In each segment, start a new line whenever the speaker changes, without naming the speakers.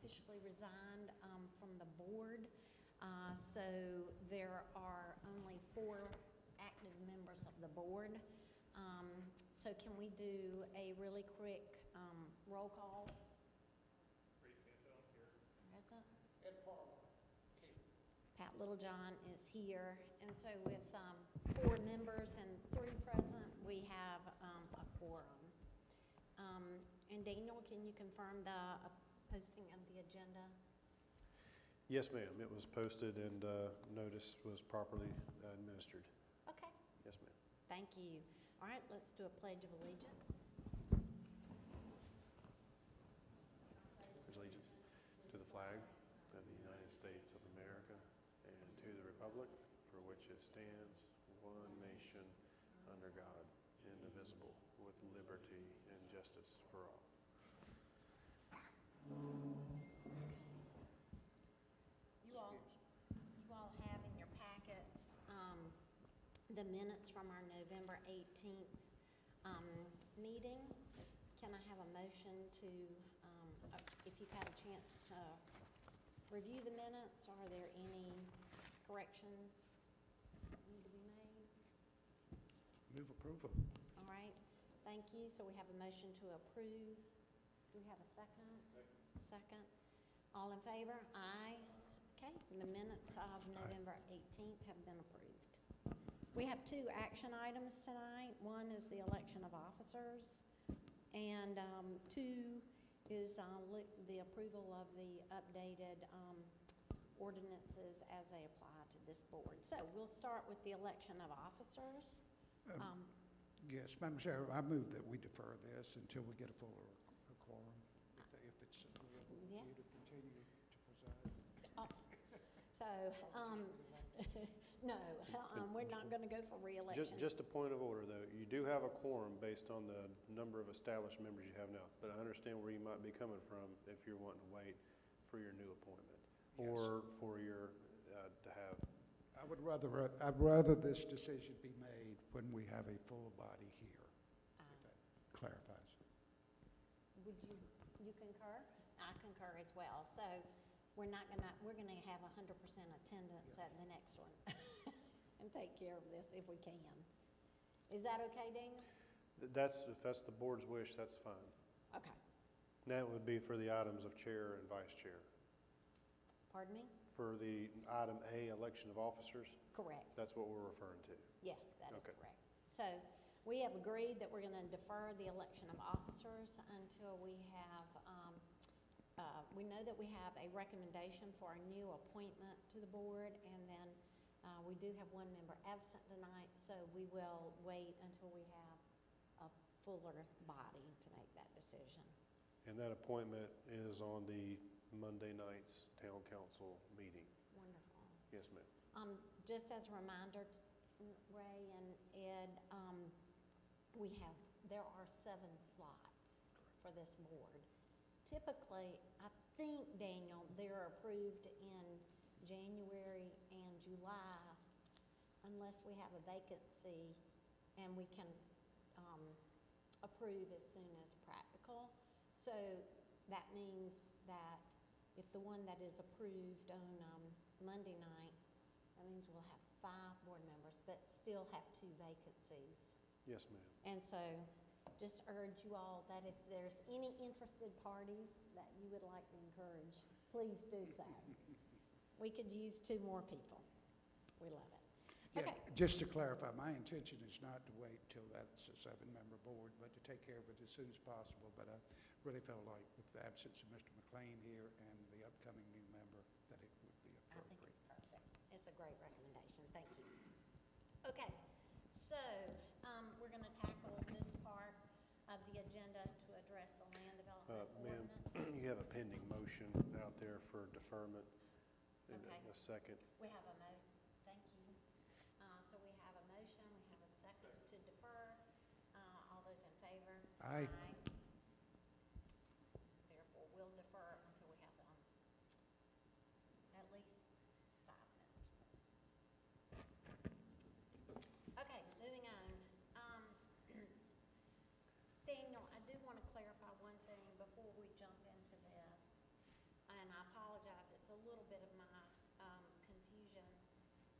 officially resigned from the board. So there are only 4 active members of the board. So can we do a really quick roll call? Present.
Ed Parler.
Pat Littlejohn is here. And so with 4 members and 3 present, we have a quorum. And Daniel, can you confirm the posting of the agenda?
Yes, ma'am. It was posted and notice was properly administered.
Okay.
Yes, ma'am.
Thank you. All right, let's do a Pledge of Allegiance.
Allegiance to the flag of the United States of America and to the republic for which it stands, one nation, under God, indivisible, with liberty and justice for all.
You all have in your packets the minutes from our November 18th meeting. Can I have a motion to, if you've had a chance to review the minutes, are there any corrections that need to be made?
Move approval.
All right, thank you. So we have a motion to approve. Do we have a second? Second. All in favor? Aye. Okay, the minutes of November 18th have been approved. We have 2 action items tonight. One is the election of officers, and 2 is the approval of the updated ordinances as they apply to this board. So we'll start with the election of officers.
Yes, Madam Chair, I move that we defer this until we get a fuller quorum, if it's agreeable with
Yeah.
you to continue to preside.
So, no, we're not going to go for re-election.
Just a point of order, though. You do have a quorum based on the number of established members you have now, but I understand where you might be coming from if you're wanting to wait for your new appointment,
Yes.
or for your, to have.
I'd rather this decision be made when we have a full body here, if that clarifies.
Would you concur? I concur as well. So we're gonna have 100% attendance at the next one and take care of this if we can. Is that okay, Daniel?
If that's the board's wish, that's fine.
Okay.
That would be for the items of chair and vice chair.
Pardon me?
For the item A, election of officers,
Correct.
that's what we're referring to.
Yes, that is
Okay.
correct. So we have agreed that we're going to defer the election of officers until we have, we know that we have a recommendation for a new appointment to the board, and then we do have 1 member absent tonight, so we will wait until we have a fuller body to make that decision.
And that appointment is on the Monday night's town council meeting.
Wonderful.
Yes, ma'am.
Just as a reminder, Ray and Ed, there are 7 slots for this board. Typically, I think, Daniel, they're approved in January and July unless we have a vacancy and we can approve as soon as practical. So that means that if the one that is approved on Monday night, that means we'll have 5 board members, but still have 2 vacancies.
Yes, ma'am.
And so just urge you all that if there's any interested parties that you would like to encourage, please do so. We could use 2 more people. We love it.
Yeah,
Okay.
just to clarify, my intention is not to wait till that's a 7-member board, but to take care of it as soon as possible. But I really felt like with the absence of Mr. McLean here and the upcoming new member, that it would be
I think
appropriate.
it's perfect. It's a great recommendation. Thank you. Okay, so we're going to tackle this part of the agenda to address the land development
Ma'am,
ordinance.
you have a pending motion out there for deferment. In
Okay.
a second.
We have a thank you. So we have a motion, we have a second to defer. All those in favor?
Aye.
Therefore, we'll defer until we have at least 5 minutes. Okay, moving on. Daniel, I do want to clarify one thing before we jump into this.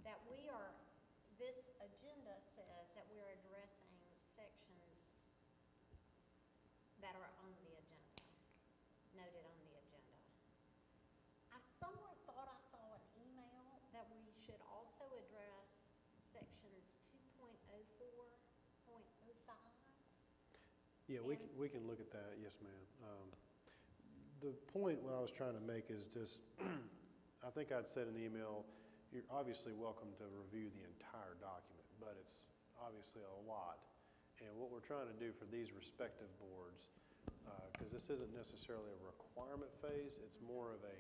that this agenda says that we're addressing sections that are on the agenda, noted on the agenda. I somewhere thought I saw an email that we should also address sections 2.04.05.
Yeah, we can look at that, yes, ma'am. The point what I was trying to make is just, I think I'd said in the email, you're obviously welcome to review the entire document, but it's obviously a lot. And what we're trying to do for these respective boards, because this isn't necessarily a requirement phase, it's more of a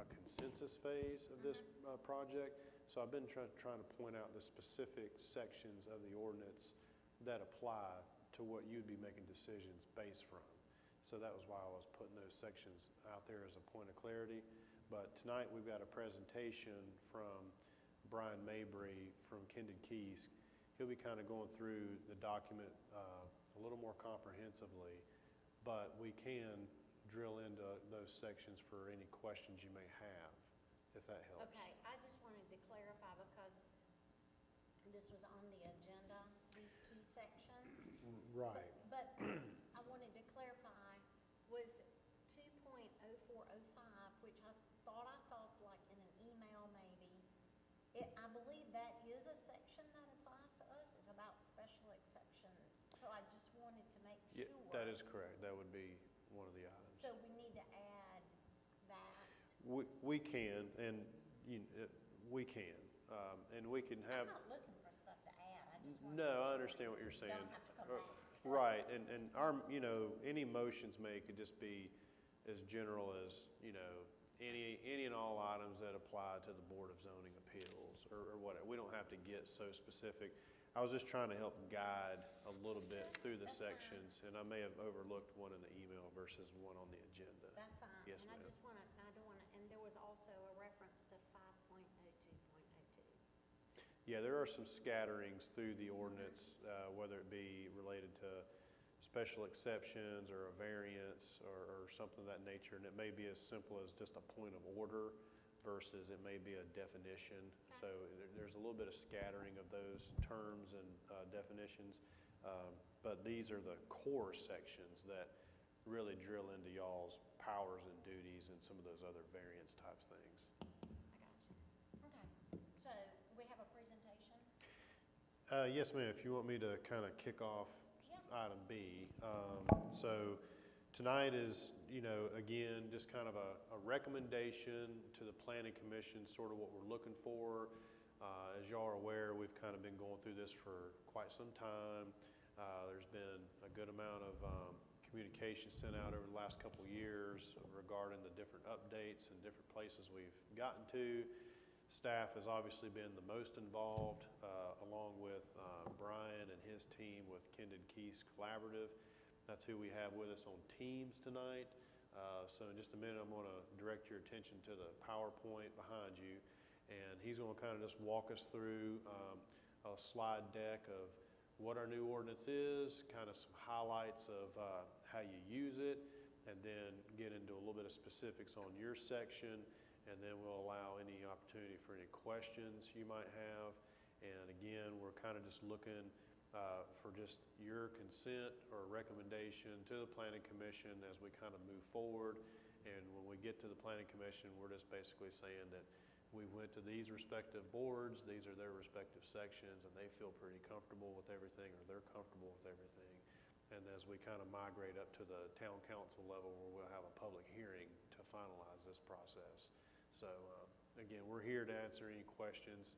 consensus phase of this project. So I've been trying to point out the specific sections of the ordinance that apply to what you'd be making decisions based from. So that was why I was putting those sections out there as a point of clarity. But tonight we've got a presentation from Brian Mabry from Kindred Keys. He'll be kind of going through the document a little more comprehensively, but we can drill into those sections for any questions you may have, if that helps.
Okay, I just wanted to clarify because this was on the agenda, these key sections.
Right.
But I wanted to clarify, was 2.0405, which I thought I saw like in an email maybe, I believe that is a section that applies to us, it's about special exceptions. So I just wanted to make sure.
Yeah, that is correct. That would be one of the items.
So we need to add that.
We can, and we can. And we can have.
I'm not looking for stuff to add, I just want to.
No, I understand what you're saying.
Don't have to come back.
Right, and our, any motions made could just be as general as, any and all items that apply to the Board of Zoning Appeals or whatever. We don't have to get so specific. I was just trying to help guide a little bit through the
That's
sections, and I may have overlooked one in the email versus one on the agenda.
That's fine.
Yes,
and
ma'am.
I don't want to, and there was also a reference to 5.02.02.
Yeah, there are some scatterings through the ordinance, whether it be related to special exceptions or a variance or something of that nature, and it may be as simple as just a point of order versus it may be a definition.
Okay.
So there's a little bit of scattering of those terms and definitions, but these are the core sections that really drill into y'all's powers and duties and some of those other variance types things.
I got you. Okay, so we have a presentation?
Yes, ma'am, if you want me to kind of kick off item B. So tonight is, again, just kind of a recommendation to the Planning Commission, sort of what we're looking for. As y'all are aware, we've kind of been going through this for quite some time. There's been a good amount of communication sent out over the last couple of years regarding the different updates and different places we've gotten to. Staff has obviously been the most involved, along with Brian and his team with Kindred Keys Collaborative. That's who we have with us on Teams tonight. So in just a minute, I'm going to direct your attention to the PowerPoint behind you, and he's going to kind of just walk us through a slide deck of what our new ordinance is, kind of some highlights of how you use it, and then get into a little bit of specifics on your section. And then we'll allow any opportunity for any questions you might have. And again, we're kind of just looking for just your consent or recommendation to the Planning Commission as we kind of move forward. And when we get to the Planning Commission, we're just basically saying that we went to these respective boards, these are their respective sections, and they feel pretty comfortable with everything, or they're comfortable with everything. And as we kind of migrate up to the town council level, where we'll have a public hearing to finalize this process. So again, we're here to answer any questions.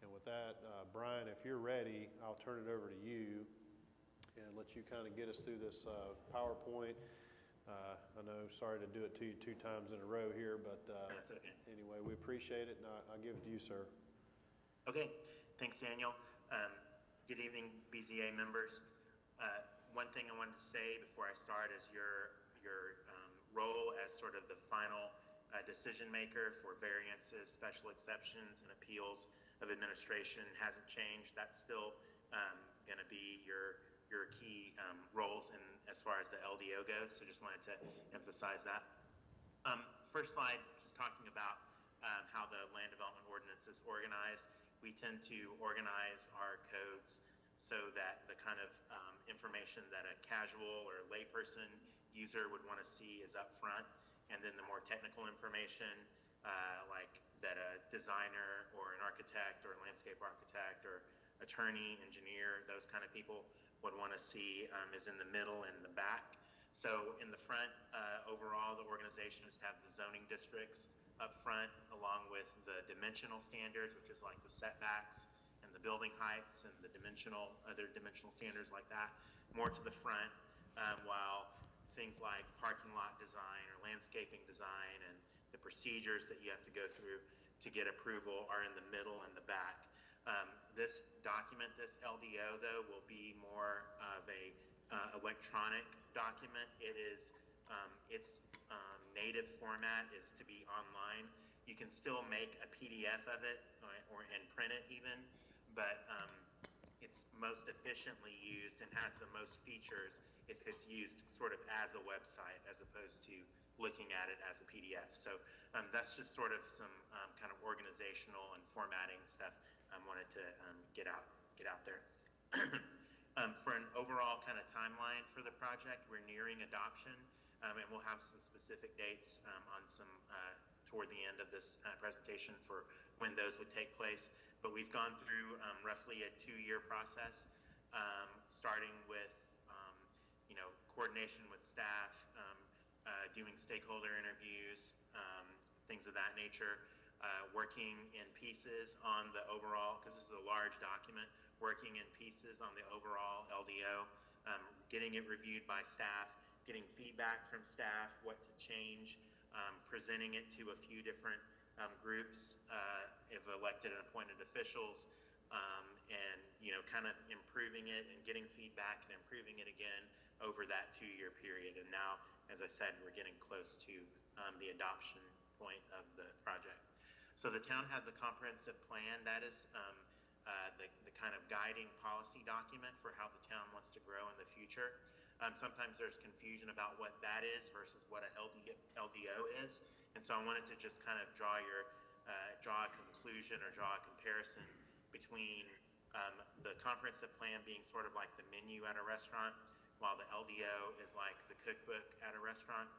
And with that, Brian, if you're ready, I'll turn it over to you and let you kind of get us through this PowerPoint. I know, sorry to do it to you 2 times in a row here, but
That's okay.
Anyway, we appreciate it, and I'll give it to you, sir.
Okay, thanks, Daniel. Good evening, BZA members. One thing I wanted to say before I start is your role as sort of the final decision maker for variances, special exceptions, and appeals of administration hasn't changed. That's still going to be your key roles in as far as the LDO goes. So just wanted to emphasize that. First slide, just talking about how the land development ordinance is organized. We tend to organize our codes so that the kind of information that a casual or layperson user would want to see is up front, and then the more technical information, like that a designer or an architect or a landscape architect or attorney, engineer, those kind of people would want to see is in the middle and the back. So in the front, overall, the organization is to have the zoning districts up front, along with the dimensional standards, which is like the setbacks and the building heights and the other dimensional standards like that, more to the front, while things like parking lot design or landscaping design and the procedures that you have to go through to get approval are in the middle and the back. This document, this LDO, though, will be more of a electronic document. It is its native format is to be online. You can still make a PDF of it and print it even, but it's most efficiently used and has the most features if it's used sort of as a website as opposed to looking at it as a PDF. So that's just sort of some kind of organizational and formatting stuff I wanted to get out there. For an overall kind of timeline for the project, we're nearing adoption, and we'll have some specific dates on some toward the end of this presentation for when those would take place. But we've gone through roughly a 2-year process, starting with coordination with staff, doing stakeholder interviews, things of that nature, working in pieces on the overall, because this is a large document, working in pieces on the overall LDO, getting it reviewed by staff, getting feedback from staff, what to change, presenting it to a few different groups of elected and appointed officials, and kind of improving it and getting feedback and improving it again over that 2-year period. And now, as I said, we're getting close to the adoption point of the project. So the town has a comprehensive plan. That is the kind of guiding policy document for how the town wants to grow in the future. Sometimes there's confusion about what that is versus what a LDO is. And so I wanted to just kind of draw a conclusion or draw a comparison between the comprehensive plan being sort of like the menu at a restaurant, while the LDO is like the cookbook at a restaurant.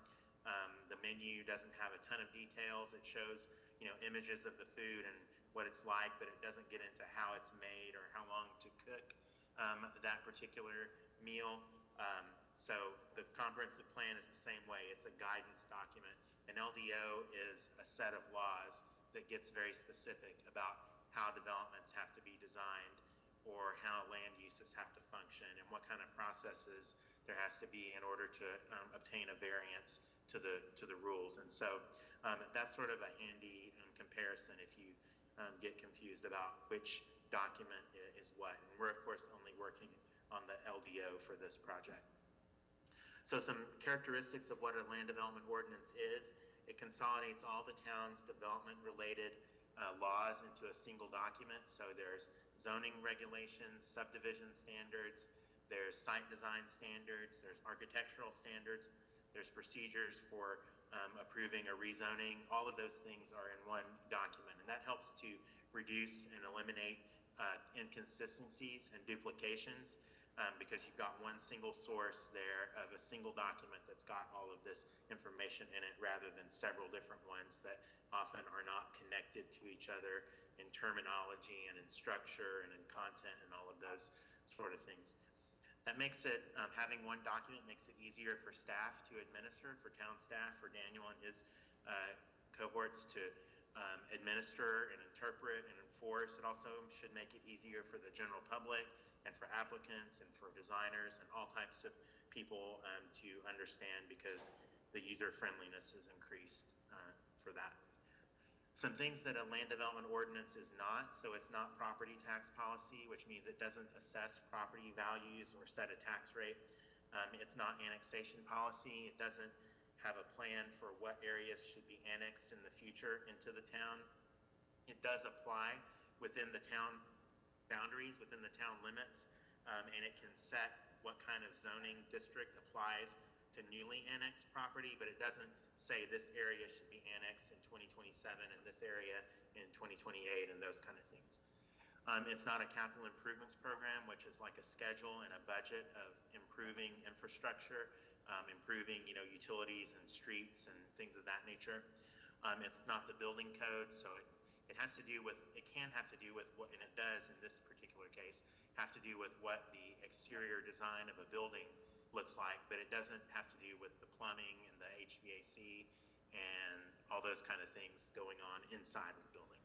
The menu doesn't have a ton of details. It shows, images of the food and what it's like, but it doesn't get into how it's made or how long to cook that particular meal. So the comprehensive plan is the same way. It's a guidance document. An LDO is a set of laws that gets very specific about how developments have to be designed or how land uses have to function and what kind of processes there has to be in order to obtain a variance to the rules. And so that's sort of a handy comparison if you get confused about which document is what. And we're, of course, only working on the LDO for this project. So some characteristics of what a land development ordinance is: it consolidates all the town's development-related laws into a single document. So there's zoning regulations, subdivision standards, there's site design standards, there's architectural standards, there's procedures for approving a rezoning. All of those things are in one document, and that helps to reduce and eliminate inconsistencies and duplications, because you've got one single source there of a single document that's got all of this information in it, rather than several different ones that often are not connected to each other in terminology and in structure and in content and all of those sort of things. That makes it, having one document makes it easier for staff to administer, for town staff, for Daniel and his cohorts to administer and interpret and enforce. It also should make it easier for the general public and for applicants and for designers and all types of people to understand, because the user friendliness is increased for that. Some things that a land development ordinance is not: so it's not property tax policy, which means it doesn't assess property values or set a tax rate. It's not annexation policy. It doesn't have a plan for what areas should be annexed in the future into the town. It does apply within the town boundaries, within the town limits, and it can set what kind of zoning district applies to newly annexed property, but it doesn't say this area should be annexed in 2027 and this area in 2028 and those kind of things. It's not a capital improvements program, which is like a schedule and a budget of improving infrastructure, improving, utilities and streets and things of that nature. It's not the building code, so it has to do with, it can have to do with what, and it does in this particular case, have to do with what the exterior design of a building looks like, but it doesn't have to do with the plumbing and the HVAC and all those kind of things going on inside of the building.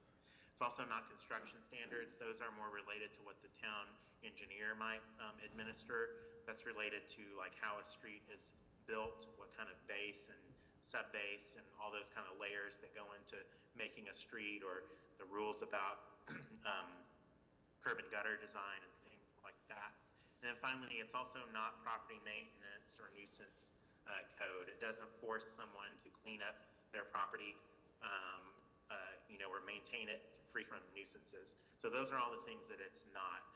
It's also not construction standards. Those are more related to what the town engineer might administer. That's related to like how a street is built, what kind of base and sub-base and all those kind of layers that go into making a street, or the rules about curb and gutter design and things like that. And then finally, it's also not property maintenance or nuisance code. It doesn't force someone to clean up their property, or maintain it free from nuisances. So those are all the things that it's not.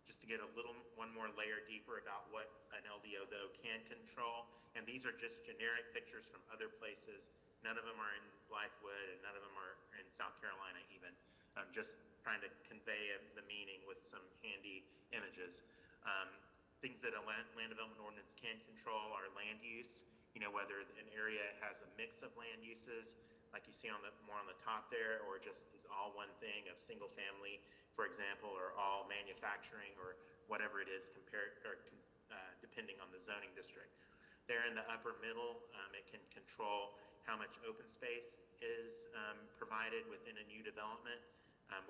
Just to get one more layer deeper about what an LDO though can control, and these are just generic pictures from other places. None of them are in Blythewood, and none of them are in South Carolina even. I'm just trying to convey the meaning with some handy images. Things that a land development ordinance can control are land use, whether an area has a mix of land uses, like you see more on the top there, or just is all one thing of single family, for example, or all manufacturing, or whatever it is depending on the zoning district. There in the upper middle, it can control how much open space is provided within a new development,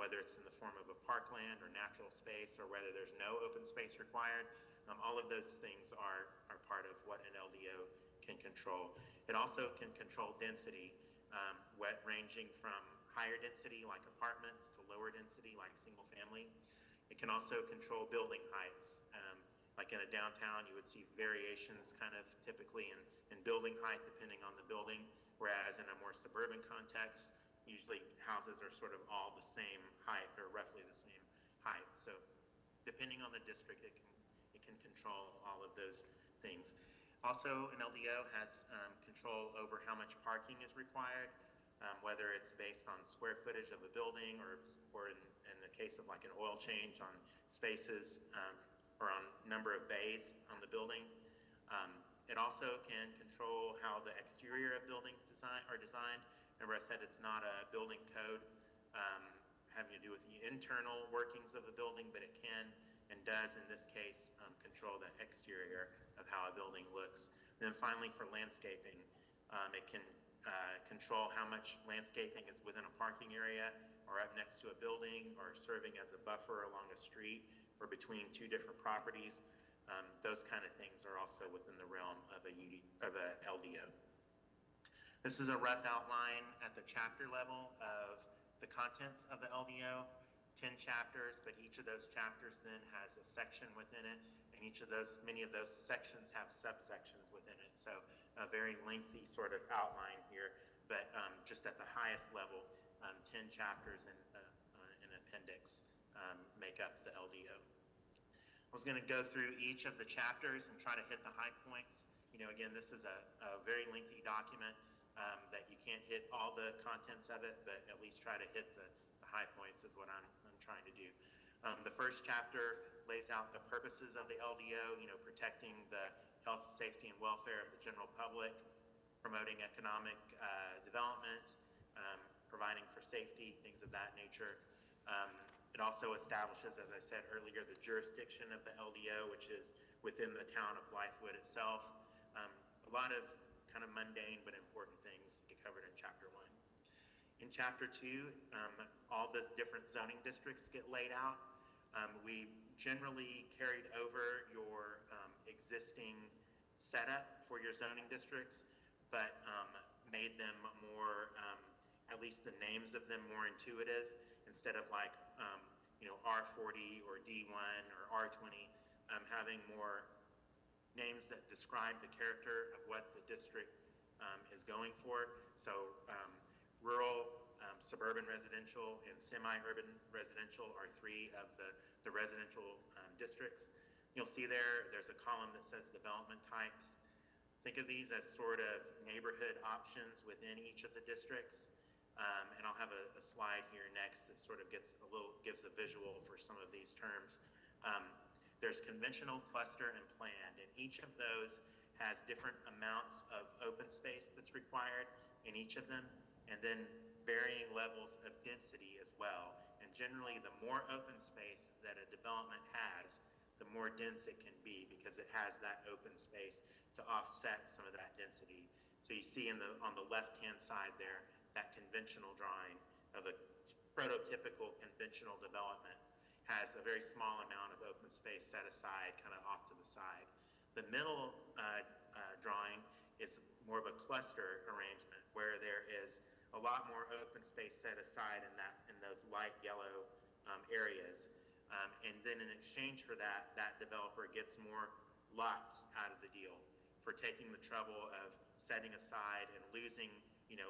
whether it's in the form of a parkland or natural space, or whether there's no open space required. All of those things are part of what an LDO can control. It also can control density, ranging from higher density like apartments to lower density like single family. It can also control building heights. Like in a downtown, you would see variations kind of typically in building height depending on the building, whereas in a more suburban context, usually houses are sort of all the same height or roughly the same height. So depending on the district, it can control all of those things. Also, an LDO has control over how much parking is required, whether it's based on square footage of a building or in the case of like an oil change on spaces or on number of bays on the building. It also can control how the exterior of buildings are designed. Remember I said it's not a building code having to do with the internal workings of the building, but it can and does in this case control the exterior of how a building looks. And then finally, for landscaping, it can control how much landscaping is within a parking area or up next to a building or serving as a buffer along a street or between two different properties. Those kind of things are also within the realm of a LDO. This is a rough outline at the chapter level of the contents of the LDO. 10 chapters, but each of those chapters then has a section within it, and many of those sections have subsections within it. So a very lengthy sort of outline here, but just at the highest level, 10 chapters and an appendix make up the LDO. I was going to go through each of the chapters and try to hit the high points. Again, this is a very lengthy document that you can't hit all the contents of it, but at least try to hit the high points is what I'm trying to do. The first chapter lays out the purposes of the LDO, protecting the health, safety, and welfare of the general public, promoting economic development, providing for safety, things of that nature. It also establishes, as I said earlier, the jurisdiction of the LDO, which is within the town of Blythewood itself. A lot of kind of mundane but important things get covered in Chapter 1. In Chapter 2, all the different zoning districts get laid out. We generally carried over your existing setup for your zoning districts, but made them more, at least the names of them more intuitive, instead of like, R40 or D1 or R20, having more names that describe the character of what the district is going for. So rural, suburban residential, and semi-urban residential are three of the residential districts. You'll see there's a column that says development types. Think of these as sort of neighborhood options within each of the districts. And I'll have a slide here next that sort of gives a visual for some of these terms. There's conventional, cluster, and planned, and each of those has different amounts of open space that's required in each of them, and then varying levels of density as well. And generally, the more open space that a development has, the more dense it can be because it has that open space to offset some of that density. So you see on the left-hand side there, that conventional drawing of a prototypical conventional development has a very small amount of open space set aside, kind of off to the side. The middle drawing is more of a cluster arrangement where there is a lot more open space set aside in those light yellow areas. And then in exchange for that, that developer gets more lots out of the deal for taking the trouble of setting aside and losing,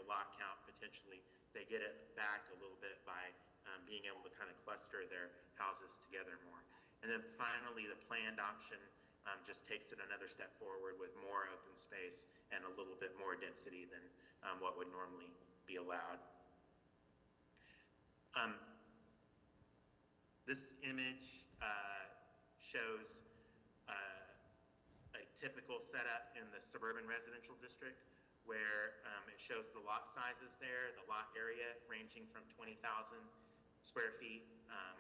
lot count potentially. They get it back a little bit by being able to kind of cluster their houses together more. And then finally, the planned option just takes it another step forward with more open space and a little bit more density than what would normally be allowed. This image shows a typical setup in the suburban residential district where it shows the lot sizes there, the lot area ranging from 20,000 square feet,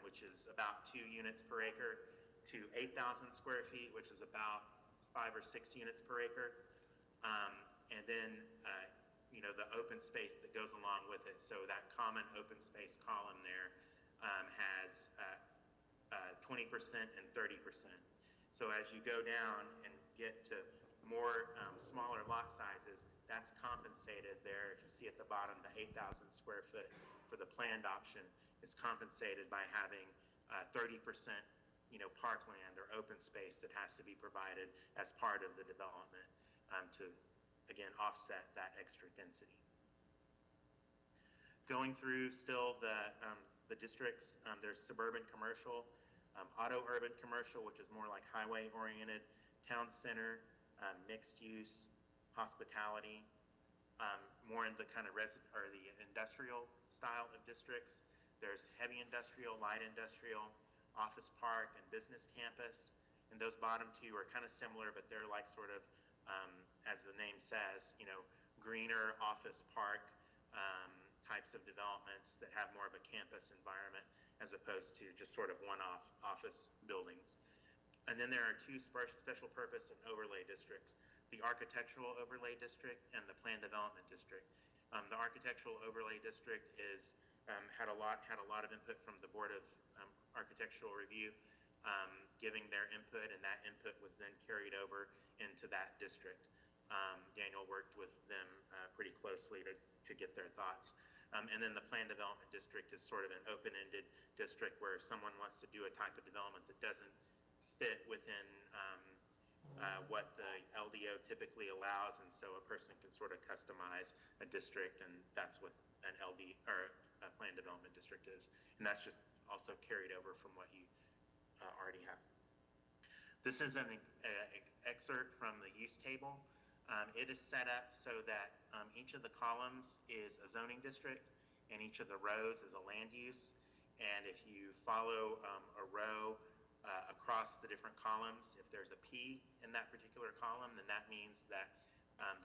which is about 2 units per acre, to 8,000 square feet, which is about 5 or 6 units per acre. And then, the open space that goes along with it. So that common open space column there has 20% and 30%. So as you go down and get to more smaller lot sizes, that's compensated there. If you see at the bottom, the 8,000 square foot for the planned option is compensated by having 30% parkland or open space that has to be provided as part of the development to, again, offset that extra density. Going through still the districts, there's suburban commercial, auto urban commercial, which is more like highway oriented, town center, mixed use, hospitality, more in the kind of the industrial style of districts. There's heavy industrial, light industrial, office park, and business campus. And those bottom two are kind of similar, but they're like sort of, as the name says, greener office park types of developments that have more of a campus environment as opposed to just sort of one-off office buildings. And then there are 2 special purpose and overlay districts, the architectural overlay district and the planned development district. The architectural overlay district had a lot of input from the Board of Architectural Review, giving their input, and that input was then carried over into that district. Daniel worked with them pretty closely to get their thoughts. And then the planned development district is sort of an open-ended district where someone wants to do a type of development that doesn't fit within what the LDO typically allows, and so a person can sort of customize a district, and that's what an a planned development district is. And that's just also carried over from what you already have. This is an excerpt from the use table. It is set up so that each of the columns is a zoning district and each of the rows is a land use. And if you follow a row across the different columns, if there's a P in that particular column, then that means that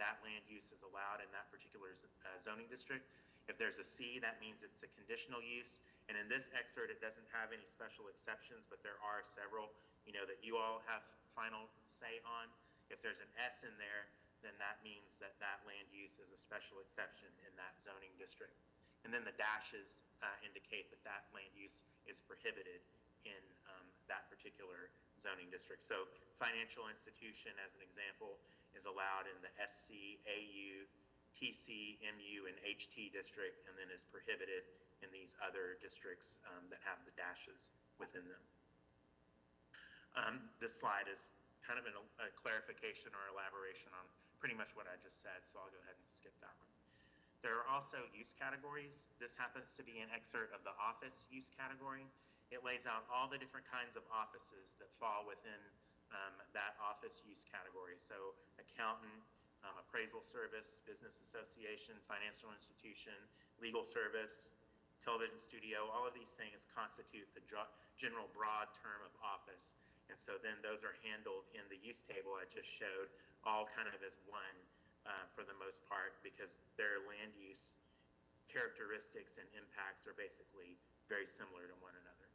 that land use is allowed in that particular zoning district. If there's a C, that means it's a conditional use. And in this excerpt, it doesn't have any special exceptions, but there are several, that you all have final say on. If there's an S in there, then that means that that land use is a special exception in that zoning district. And then the dashes indicate that that land use is prohibited in that particular zoning district. So financial institution, as an example, is allowed in the SC, AU, TC, MU, and HT district, and then is prohibited in these other districts that have the dashes within them. This slide is kind of a clarification or elaboration on pretty much what I just said, so I'll go ahead and skip that one. There are also use categories. This happens to be an excerpt of the office use category. It lays out all the different kinds of offices that fall within that office use category. So accountant, appraisal service, business association, financial institution, legal service, television studio. All of these things constitute the general broad term of office. And so then those are handled in the use table I just showed, all kind of as one for the most part, because their land use characteristics and impacts are basically very similar to one another.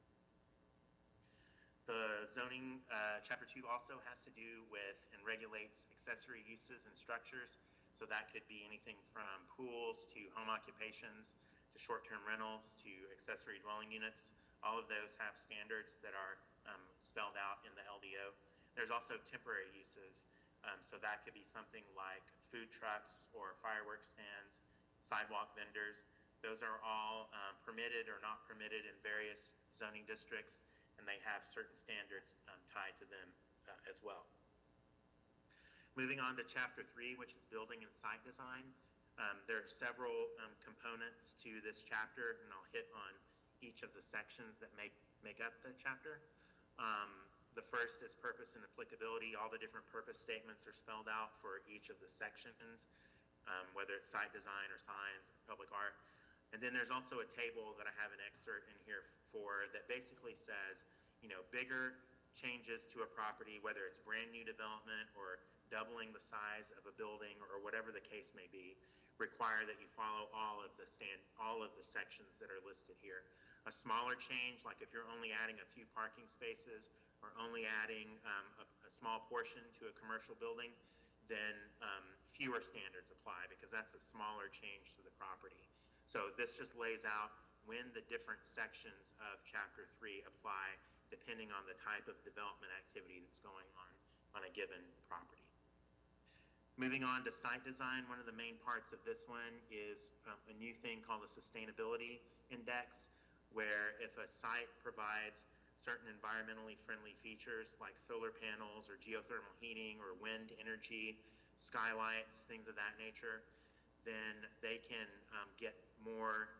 The zoning, Chapter 2 also has to do with and regulates accessory uses and structures. So that could be anything from pools to home occupations to short-term rentals to accessory dwelling units. All of those have standards that are spelled out in the LDO. There's also temporary uses. So that could be something like food trucks or fireworks stands, sidewalk vendors. Those are all permitted or not permitted in various zoning districts, and they have certain standards tied to them as well. Moving on to Chapter 3, which is building and site design. There are several components to this chapter, and I'll hit on each of the sections that make up the chapter. The first is purpose and applicability. All the different purpose statements are spelled out for each of the sections, whether it's site design or signs or public art. And then there's also a table that I have an excerpt in here for that basically says, bigger changes to a property, whether it's brand new development or doubling the size of a building or whatever the case may be, require that you follow all of the sections that are listed here. A smaller change, like if you're only adding a few parking spaces or only adding a small portion to a commercial building, then fewer standards apply because that's a smaller change to the property. So this just lays out when the different sections of Chapter 3 apply depending on the type of development activity that's going on a given property. Moving on to site design, one of the main parts of this one is a new thing called a sustainability index, where if a site provides certain environmentally friendly features like solar panels or geothermal heating or wind energy, skylights, things of that nature, then they can get more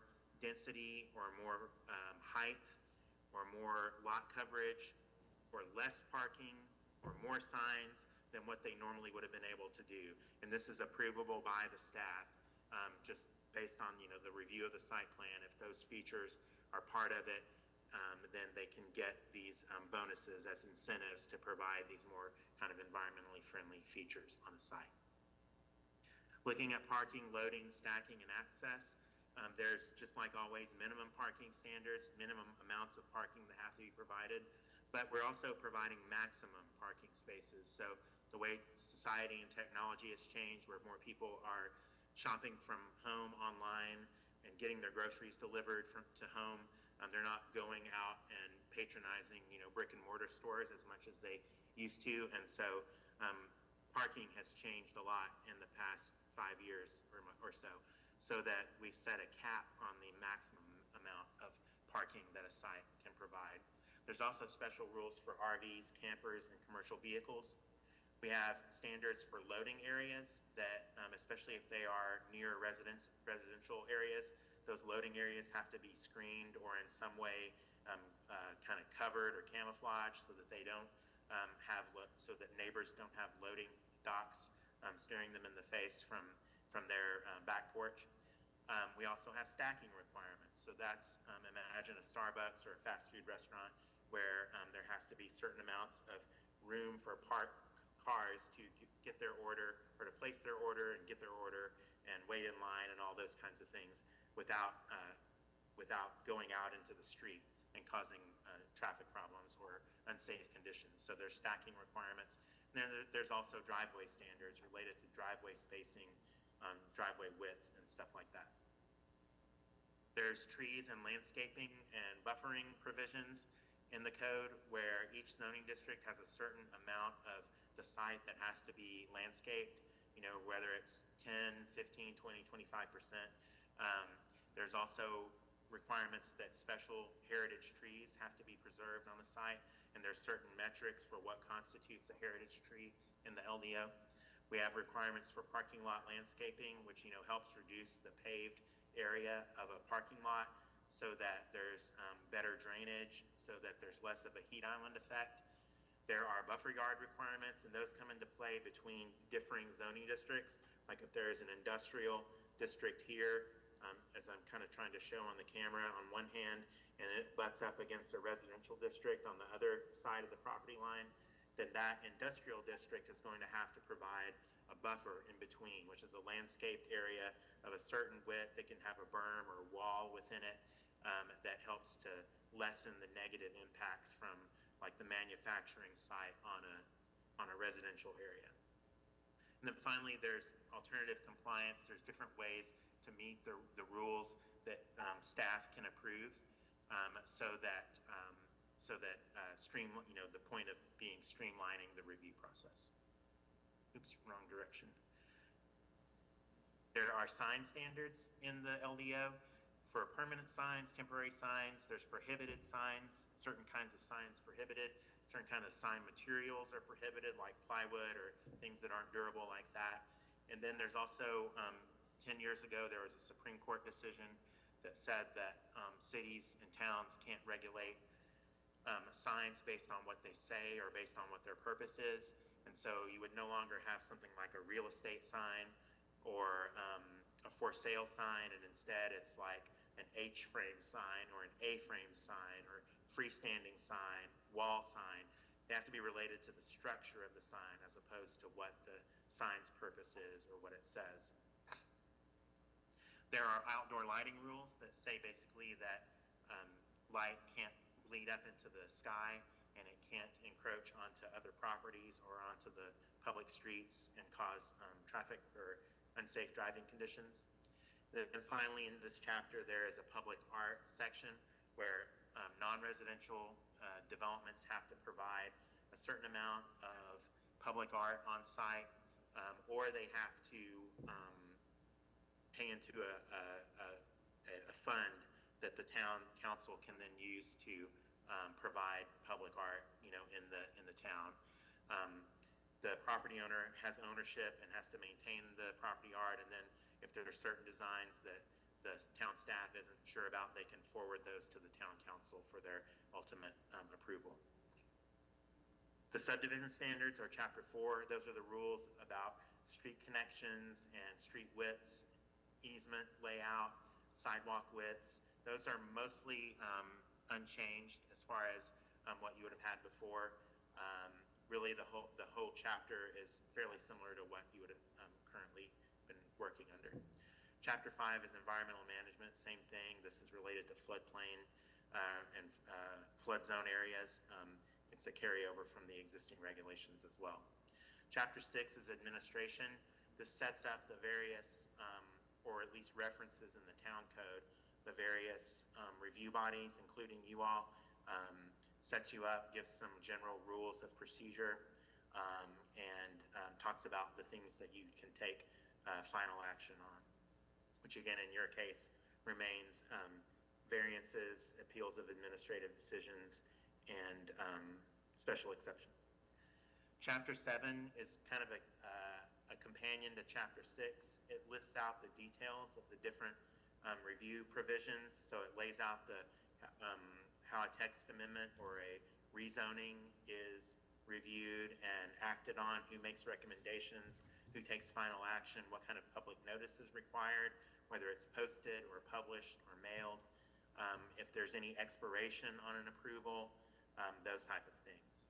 density or more height or more lot coverage or less parking or more signs than what they normally would have been able to do. And this is approvable by the staff just based on the review of the site plan. If those features are part of it, then they can get these bonuses as incentives to provide these more kind of environmentally friendly features on the site. Looking at parking, loading, stacking, and access, there's, just like always, minimum parking standards, minimum amounts of parking that have to be provided, but we're also providing maximum parking spaces. So the way society and technology has changed, where more people are shopping from home online and getting their groceries delivered to home, they're not going out and patronizing, brick and mortar stores as much as they used to. And so parking has changed a lot in the past 5 years or so, so that we've set a cap on the maximum amount of parking that a site can provide. There's also special rules for RVs, campers, and commercial vehicles. We have standards for loading areas that, especially if they are near residential areas, those loading areas have to be screened or in some way kind of covered or camouflaged so that they don't so that neighbors don't have loading docks staring them in the face from their back porch. We also have stacking requirements. So that's, imagine a Starbucks or a fast food restaurant where there has to be certain amounts of room for parked cars to get their order or to place their order and get their order and wait in line and all those kinds of things without going out into the street and causing traffic problems or unsafe conditions. So there's stacking requirements. And then there's also driveway standards related to driveway spacing, driveway width, and stuff like that. There's trees and landscaping and buffering provisions in the code where each zoning district has a certain amount of the site that has to be landscaped, whether it's 10, 15, 20, 25%. There's also requirements that special heritage trees have to be preserved on the site, and there's certain metrics for what constitutes a heritage tree in the LDO. We have requirements for parking lot landscaping, which helps reduce the paved area of a parking lot so that there's better drainage, so that there's less of a heat island effect. There are buffer yard requirements, and those come into play between differing zoning districts. Like if there is an industrial district here, as I'm kind of trying to show on the camera on one hand, and it butts up against a residential district on the other side of the property line, then that industrial district is going to have to provide a buffer in between, which is a landscaped area of a certain width that can have a berm or a wall within it, that helps to lessen the negative impacts from like the manufacturing site on a residential area. And then finally, there's alternative compliance. There's different ways to meet the rules that staff can approve, so that the point of being streamlining the review process. Oops, wrong direction. There are sign standards in the LDO for permanent signs, temporary signs. There's prohibited signs, certain kinds of signs prohibited. Certain kind of sign materials are prohibited, like plywood or things that aren't durable like that. And then there's also, 10 years ago, there was a Supreme Court decision that said that cities and towns can't regulate signs based on what they say or based on what their purpose is. And so you would no longer have something like a real estate sign or a for sale sign, and instead it's like an H-frame sign or an A-frame sign or freestanding sign, wall sign. They have to be related to the structure of the sign as opposed to what the sign's purpose is or what it says. There are outdoor lighting rules that say basically that light can't bleed up into the sky and it can't encroach onto other properties or onto the public streets and cause traffic or unsafe driving conditions. And finally, in this chapter, there is a public art section where non-residential developments have to provide a certain amount of public art on site, or they have to pay into a fund that the town council can then use to provide public art, in the town. The property owner has ownership and has to maintain the property art, and then if there are certain designs that the town staff isn't sure about, they can forward those to the town council for their ultimate approval. The subdivision standards are chapter 4. Those are the rules about street connections and street widths, easement layout, sidewalk widths. Those are mostly unchanged as far as what you would have had before. Really, the whole chapter is fairly similar to what you would have currently been working under. Chapter 5 is environmental management, same thing. This is related to floodplain and flood zone areas. It's a carryover from the existing regulations as well. Chapter 6 is administration. This sets up the various, or at least references in the town code, the various review bodies, including you all, sets you up, gives some general rules of procedure, and talks about the things that you can take final action on, which again, in your case, remains variances, appeals of administrative decisions, and special exceptions. Chapter 7 is kind of a companion to Chapter 6. It lists out the details of the different review provisions, so it lays out the how a text amendment or a rezoning is reviewed and acted on, who makes recommendations, who takes final action, what kind of public notice is required, whether it's posted or published or mailed, if there's any expiration on an approval, those type of things.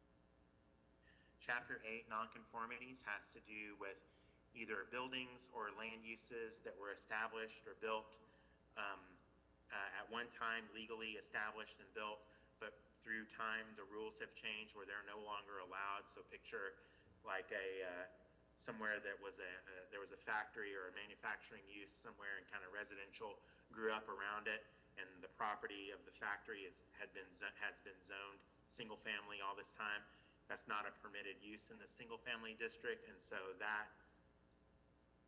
Chapter 8, nonconformities, has to do with either buildings or land uses that were established or built at one time legally established and built, but through time the rules have changed where they're no longer allowed. So picture like somewhere that was there was a factory or a manufacturing use somewhere, and kind of residential grew up around it, and the property of the factory has been zoned single family all this time. That's not a permitted use in the single family district, and so that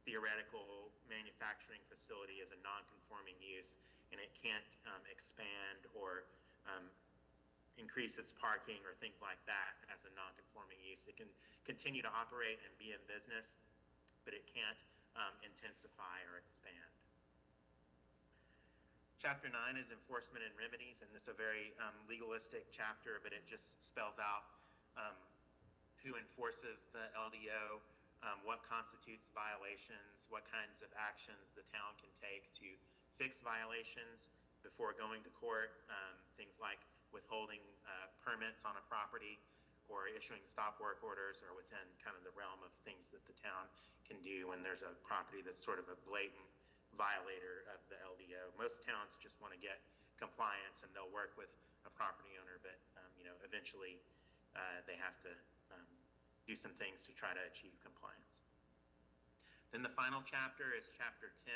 theoretical manufacturing facility is a non-conforming use, and it can't expand or increase its parking or things like that as a non-conforming use. It can continue to operate and be in business, but it can't intensify or expand. Chapter 9 is enforcement and remedies, and it's a very legalistic chapter, but it just spells out who enforces the LDO, what constitutes violations, what kinds of actions the town can take to fix violations before going to court, things like withholding permits on a property or issuing stop work orders are within kind of the realm of things that the town can do when there's a property that's sort of a blatant violator of the LDO. Most towns just want to get compliance and they'll work with a property owner, but eventually they have to do some things to try to achieve compliance. Then the final chapter is chapter 10.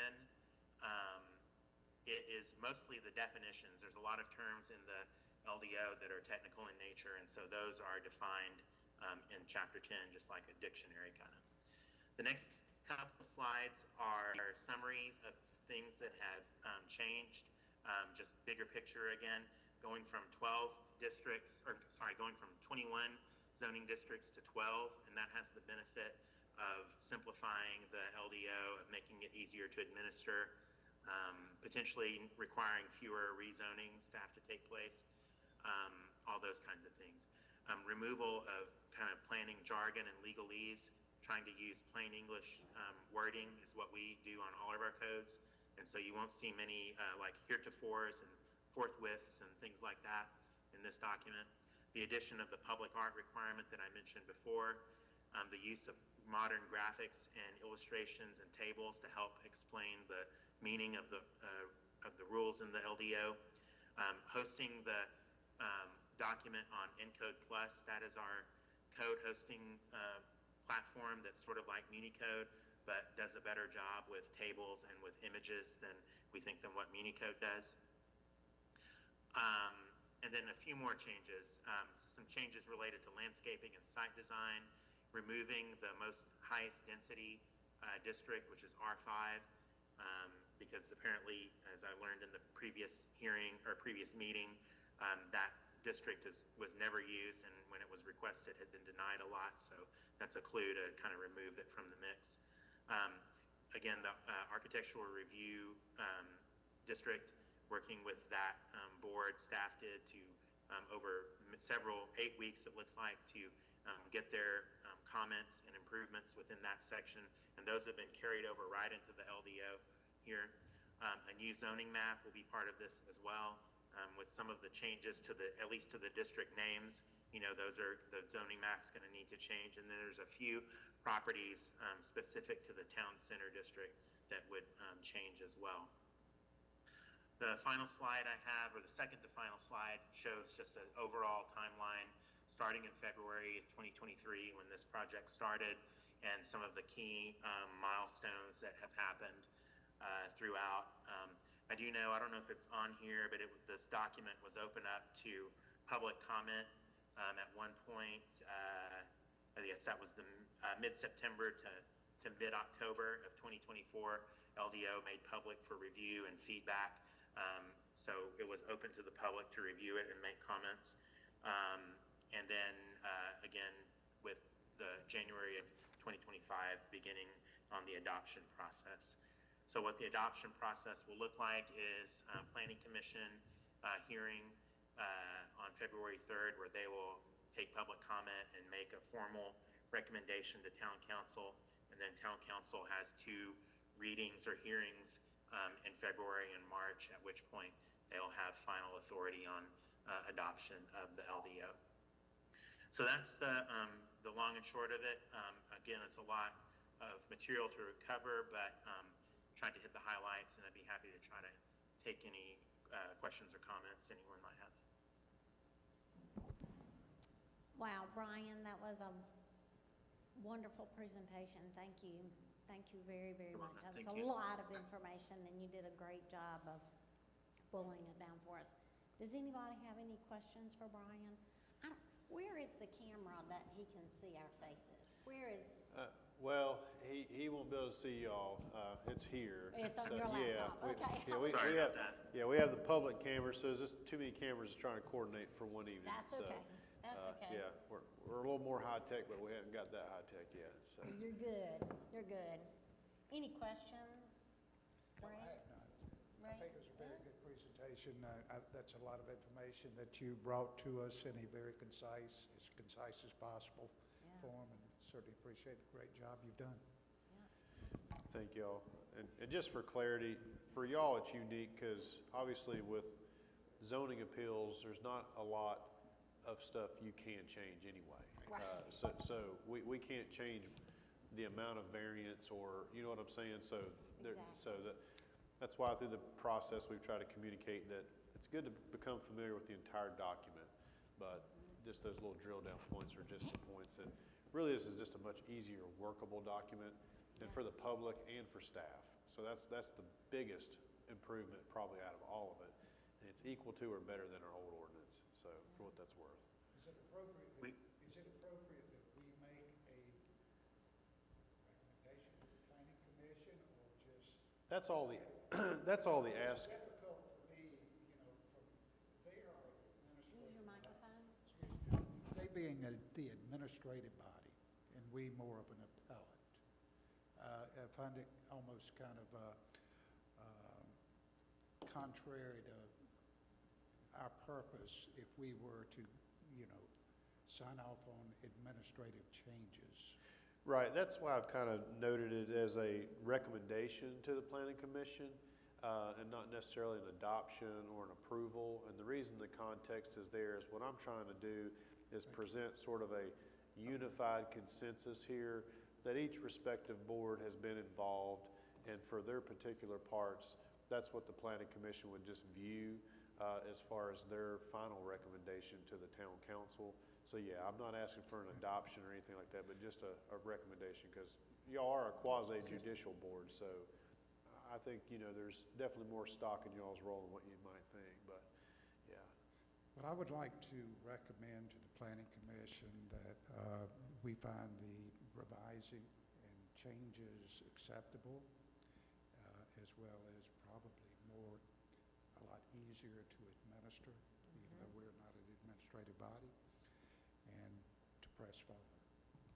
It is mostly the definitions. There's a lot of terms in the LDO that are technical in nature, and so those are defined in chapter 10, just like a dictionary kind of. The next couple slides are summaries of things that have changed, just bigger picture again, going from 21 zoning districts to 12, and that has the benefit of simplifying the LDO, of making it easier to administer, potentially requiring fewer rezonings to have to take place, all those kinds of things. Removal of kind of planning jargon and legalese, trying to use plain English wording is what we do on all of our codes, and so you won't see many like heretofores and forthwiths and things like that in this document. The addition of the public art requirement that I mentioned before, the use of modern graphics and illustrations and tables to help explain the meaning of the rules in the LDO, hosting the document on Encode Plus. That is our code hosting platform that's sort of like Municode, but does a better job with tables and with images than what Municode does. And then a few more changes, some changes related to landscaping and site design, removing the highest density district, which is R5, because apparently, as I learned in the previous hearing or previous meeting, that district was never used, and when it was requested had been denied a lot, so that's a clue to kind of remove it from the mix. Again, the architectural review district, working with that board, staff did to over 8 weeks, it looks like, to get their comments and improvements within that section, and those have been carried over right into the LDO here. A new zoning map will be part of this as well, with some of the changes to at least to the district names. Those are the zoning map's going to need to change, and then there's a few properties specific to the town center district that would change as well. The final slide I have, or the second to final slide, shows just an overall timeline starting in February of 2023 when this project started, and some of the key milestones that have happened throughout. I do know, I don't know if it's on here, but this document was opened up to public comment at one point. I guess that was the mid-September to mid-October of 2024. LDO made public for review and feedback. So it was open to the public to review it and make comments. And then again, with the January of 2025 beginning on the adoption process. So what the adoption process will look like is Planning Commission hearing on February 3rd, where they will take public comment and make a formal recommendation to Town Council. And then Town Council has 2 readings or hearings in February and March, at which point they'll have final authority on adoption of the LDO. So that's the long and short of it. Again, it's a lot of material to cover, but trying to hit the highlights, and I'd be happy to try to take any questions or comments anyone might have.
Wow, Brian, that was a wonderful presentation. Thank you. Thank you very, very much. That was a lot of information, and you did a great job of boiling it down for us. Does anybody have any questions for Brian? Where is the camera that he can see our faces? Where is?
Well, he won't be able to see y'all. It's here.
It's on your laptop. Okay.
We have the public camera, so there's just too many cameras trying to coordinate for one evening.
That's okay. That's okay.
Yeah, we're a little more high tech, but we haven't got that high tech yet. So.
You're good. You're good. Any questions?
No, I have none. I think it was a very good presentation. That's a lot of information that you brought to us in a very as concise as possible platform, and certainly appreciate the great job you've done.
Yeah.
Thank y'all. And just for clarity, for y'all, it's unique because obviously with zoning appeals, there's not a lot of stuff you can change anyway.
Right.
So we can't change the amount of variance, or, you know what I'm saying? So that's why through the process, we've tried to communicate that it's good to become familiar with the entire document, but just those little drill down points are just the points. And really, this is just a much easier workable document, and for the public and for staff. So that's the biggest improvement probably out of all of it. And it's equal to or better than our old ordinance, so for what that's worth.
Is it appropriate that we make a recommendation to the planning commission, or just?
That's all the ask.
It's difficult for me, they are administrative.
Use your microphone.
Excuse me. They being the administrative body, and we more of an appellate. I find it almost kind of contrary to our purpose if we were to, sign off on administrative changes.
Right, that's why I've kind of noted it as a recommendation to the planning commission, and not necessarily an adoption or an approval. And the reason the context is there is what I'm trying to do is present sort of a unified consensus here that each respective board has been involved, and for their particular parts, that's what the planning commission would just view as far as their final recommendation to the town council. So yeah, I'm not asking for an adoption or anything like that, but just a recommendation, because y'all are a quasi-judicial board, so I think, there's definitely more stock in y'all's role than what you might think, but yeah.
But I would like to recommend to the planning commission that we find the revising and changes acceptable, as well as probably a lot easier to administer, even though we're not an administrative body, and to press forward.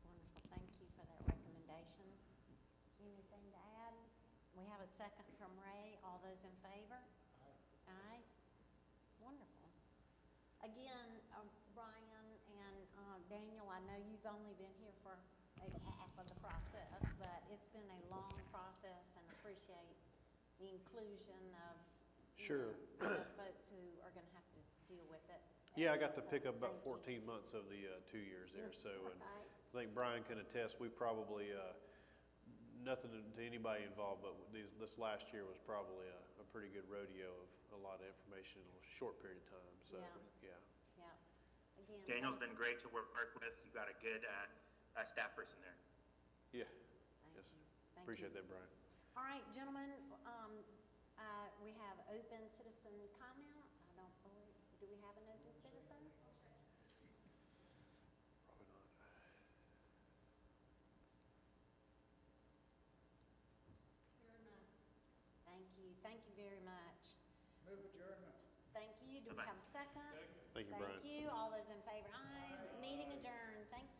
Wonderful, thank you for that recommendation. Is there anything to add? We have a second from Ray. All those in favor? Aye. Aye. Wonderful. Again, Brian and Daniel, I know you've only been here for half of the process, but it's been a long process, and appreciate the inclusion of
Sure.
The folks who are going to have to deal with it.
Yeah, I got to pick up about
Thank you.
14 months of the 2 years there, so, and
Right.
I think Brian can attest, we probably, nothing to anybody involved, but this last year was probably a pretty good rodeo of a lot of information in a short period of time, so, yeah.
Yeah. Again.
Daniel's been great to work with. You've got a good staff person there.
Yeah,
Thank
yes.
you. Thank
Appreciate
you.
that, Brian.
All right, gentlemen, we have open citizen comment. I don't believe, do we have an open citizen?
Probably not.
Thank you. Thank you very much.
Move adjournment.
Thank you. Do we
Bye-bye.
have a second?
Thank you, Brian.
Thank you. All those in favor? Aye. Meeting adjourned. Thank you.